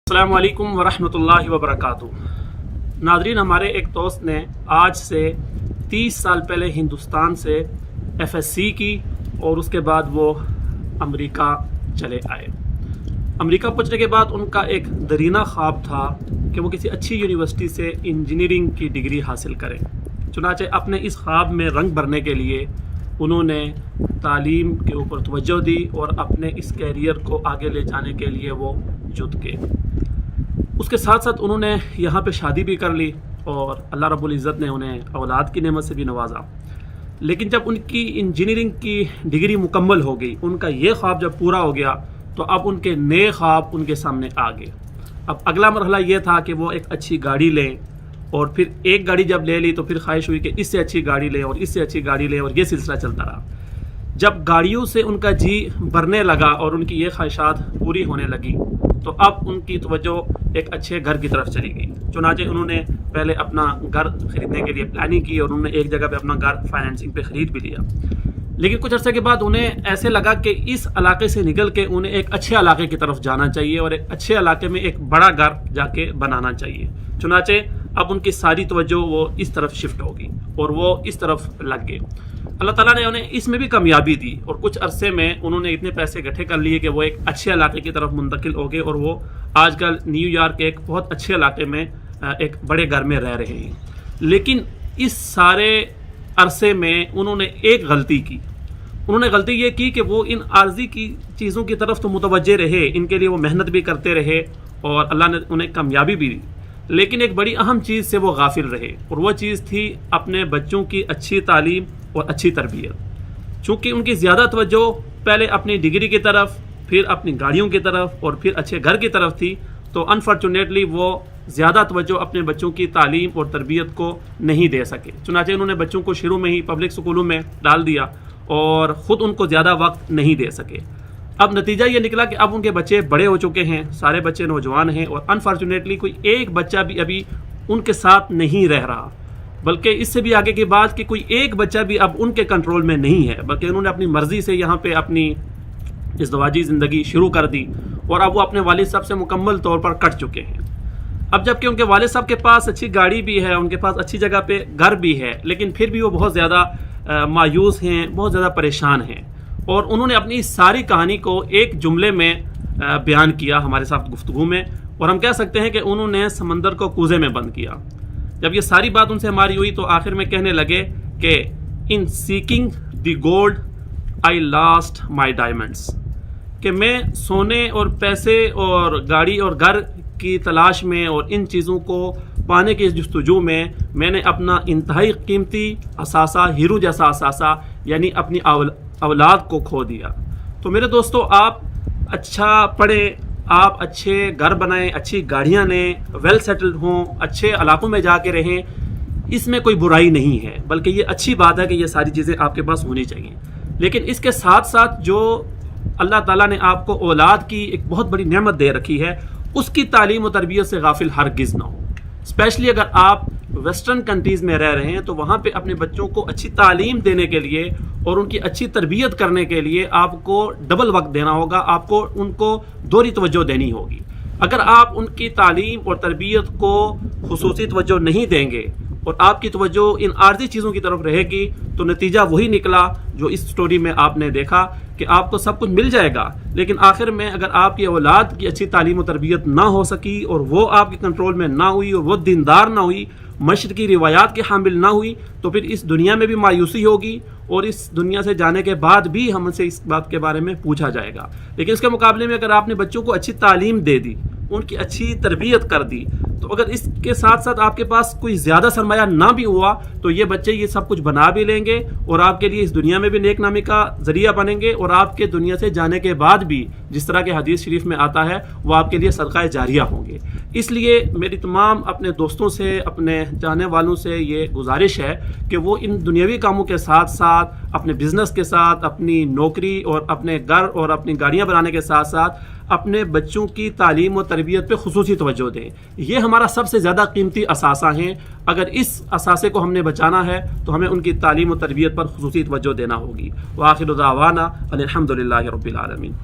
السلام علیکم ورحمۃ اللہ وبرکاتہ۔ ناظرین، ہمارے ایک دوست نے آج سے 30 سال پہلے ہندوستان سے FSC کی اور اس کے بعد وہ امریکہ چلے آئے۔ امریکہ پہنچنے کے بعد ان کا ایک درینہ خواب تھا کہ وہ کسی اچھی یونیورسٹی سے انجینئرنگ کی ڈگری حاصل کریں۔ چنانچہ اپنے اس خواب میں رنگ بھرنے کے لیے انہوں نے تعلیم کے اوپر توجہ دی اور اپنے اس کیریئر کو آگے لے جانے کے لیے وہ جد گئے۔ اس کے ساتھ ساتھ انہوں نے یہاں پہ شادی بھی کر لی اور اللہ رب العزت نے انہیں اولاد کی نعمت سے بھی نوازا۔ لیکن جب ان کی انجینئرنگ کی ڈگری مکمل ہو گئی، ان کا یہ خواب جب پورا ہو گیا تو اب ان کے نئے خواب ان کے سامنے آ گئے۔ اب اگلا مرحلہ یہ تھا کہ وہ ایک اچھی گاڑی لیں، اور پھر ایک گاڑی جب لے لی تو پھر خواہش ہوئی کہ اس سے اچھی گاڑی لیں اور اس سے اچھی گاڑی لیں، اور یہ سلسلہ چلتا رہا۔ جب گاڑیوں سے ان کا جی بھرنے لگا اور ان کی یہ خواہشات پوری ہونے لگی تو اب ان کی توجہ ایک اچھے گھر کی طرف چلی گئی۔ چنانچہ انہوں نے پہلے اپنا گھر خریدنے کے لیے پلاننگ کی اور انہوں نے ایک جگہ پہ اپنا گھر فائنینسنگ پہ خرید بھی لیا۔ لیکن کچھ عرصے کے بعد انہیں ایسے لگا کہ اس علاقے سے نکل کے انہیں ایک اچھے علاقے کی طرف جانا چاہیے اور ایک اچھے علاقے میں ایک بڑا گھر جا کے بنانا چاہیے۔ چنانچہ اب ان کی ساری توجہ وہ اس طرف شفٹ ہوگی اور وہ اس طرف لگ گئے۔ اللہ تعالیٰ نے انہیں اس میں بھی کامیابی دی اور کچھ عرصے میں انہوں نے اتنے پیسے اکٹھے کر لیے کہ وہ ایک اچھے علاقے کی طرف منتقل ہو گئے، اور وہ آج کل نیو یارک کے ایک بہت اچھے علاقے میں ایک بڑے گھر میں رہ رہے ہیں۔ لیکن اس سارے عرصے میں انہوں نے ایک غلطی کی۔ انہوں نے غلطی یہ کی کہ وہ ان عارضی کی چیزوں کی طرف تو متوجہ رہے، ان کے لیے وہ محنت بھی کرتے رہے اور اللہ نے انہیں کامیابی بھی دی، لیکن ایک بڑی اہم چیز سے وہ غافل رہے، اور وہ چیز تھی اپنے بچوں کی اچھی تعلیم اور اچھی تربیت۔ چونکہ ان کی زیادہ توجہ پہلے اپنی ڈگری کی طرف، پھر اپنی گاڑیوں کی طرف اور پھر اچھے گھر کی طرف تھی، تو انفارچونیٹلی وہ زیادہ توجہ اپنے بچوں کی تعلیم اور تربیت کو نہیں دے سکے۔ چنانچہ انہوں نے بچوں کو شروع میں ہی پبلک اسکولوں میں ڈال دیا اور خود ان کو زیادہ وقت نہیں دے سکے۔ اب نتیجہ یہ نکلا کہ اب ان کے بچے بڑے ہو چکے ہیں، سارے بچے نوجوان ہیں، اور انفارچونیٹلی کوئی ایک بچہ بھی ابھی ان کے ساتھ نہیں رہ رہا، بلکہ اس سے بھی آگے کی بات کہ کوئی ایک بچہ بھی اب ان کے کنٹرول میں نہیں ہے، بلکہ انہوں نے اپنی مرضی سے یہاں پہ اپنی ازدواجی زندگی شروع کر دی، اور اب وہ اپنے والد صاحب سے مکمل طور پر کٹ چکے ہیں۔ اب جب کہ ان کے والد صاحب کے پاس اچھی گاڑی بھی ہے، ان کے پاس اچھی جگہ پہ گھر بھی ہے، لیکن پھر بھی وہ بہت زیادہ مایوس ہیں، بہت زیادہ پریشان ہیں، اور انہوں نے اپنی ساری کہانی کو ایک جملے میں بیان کیا ہمارے ساتھ گفتگو میں، اور ہم کہہ سکتے ہیں کہ انہوں نے سمندر کو کوزے میں بند کیا۔ جب یہ ساری بات ان سے ہماری ہوئی تو آخر میں کہنے لگے کہ ان سیکنگ دی گولڈ آئی لاسٹ مائی ڈائمنڈس، کہ میں سونے اور پیسے اور گاڑی اور گھر کی تلاش میں اور ان چیزوں کو پانے کی جستجو میں نے اپنا انتہائی قیمتی اثاثہ، ہیرو جیسا اثاثہ یعنی اپنی اولاد کو کھو دیا۔ تو میرے دوستو، آپ اچھا پڑھیں، آپ اچھے گھر بنائیں، اچھی گاڑیاں لیں، ویل سیٹلڈ ہوں، اچھے علاقوں میں جا کے رہیں، اس میں کوئی برائی نہیں ہے، بلکہ یہ اچھی بات ہے کہ یہ ساری چیزیں آپ کے پاس ہونی چاہیے۔ لیکن اس کے ساتھ ساتھ جو اللہ تعالیٰ نے آپ کو اولاد کی ایک بہت بڑی نعمت دے رکھی ہے، اس کی تعلیم و تربیت سے غافل ہرگز نہ ہو۔ اسپیشلی اگر آپ ویسٹرن کنٹریز میں رہ رہے ہیں تو وہاں پہ اپنے بچوں کو اچھی تعلیم دینے کے لیے اور ان کی اچھی تربیت کرنے کے لیے آپ کو ڈبل وقت دینا ہوگا، آپ کو ان کو دوہری توجہ دینی ہوگی۔ اگر آپ ان کی تعلیم اور تربیت کو خصوصی توجہ نہیں دیں گے اور آپ کی توجہ ان عارضی چیزوں کی طرف رہے گی تو نتیجہ وہی نکلا جو اس سٹوری میں آپ نے دیکھا کہ آپ کو سب کچھ مل جائے گا، لیکن آخر میں اگر آپ کی اولاد کی اچھی تعلیم و تربیت نہ ہو سکی اور وہ آپ کے کنٹرول میں نہ ہوئی اور وہ دیندار نہ ہوئی، مشرقی روایات کے حامل نہ ہوئی، تو پھر اس دنیا میں بھی مایوسی ہوگی اور اس دنیا سے جانے کے بعد بھی ہم سے اس بات کے بارے میں پوچھا جائے گا۔ لیکن اس کے مقابلے میں اگر آپ نے بچوں کو اچھی تعلیم دے دی، ان کی اچھی تربیت کر دی، تو اگر اس کے ساتھ ساتھ آپ کے پاس کوئی زیادہ سرمایہ نہ بھی ہوا تو یہ بچے یہ سب کچھ بنا بھی لیں گے اور آپ کے لیے اس دنیا میں بھی نیک نامی کا ذریعہ بنیں گے، اور آپ کے دنیا سے جانے کے بعد بھی جس طرح کے حدیث شریف میں آتا ہے وہ آپ کے لیے صدقہ جاریہ ہوں گے۔ اس لیے میری تمام اپنے دوستوں سے، اپنے جانے والوں سے یہ گزارش ہے کہ وہ ان دنیاوی کاموں کے ساتھ ساتھ اپنے بزنس کے ساتھ، اپنی نوکری اور اپنے گھر اور اپنی گاڑیاں بنانے کے ساتھ ساتھ اپنے بچوں کی تعلیم و تربیت پہ خصوصی توجہ دیں۔ یہ ہمارا سب سے زیادہ قیمتی اثاثہ ہیں۔ اگر اس اثاثے کو ہم نے بچانا ہے تو ہمیں ان کی تعلیم و تربیت پر خصوصی توجہ دینا ہوگی۔ وآخر دعوانا الحمدللہ رب العالمین۔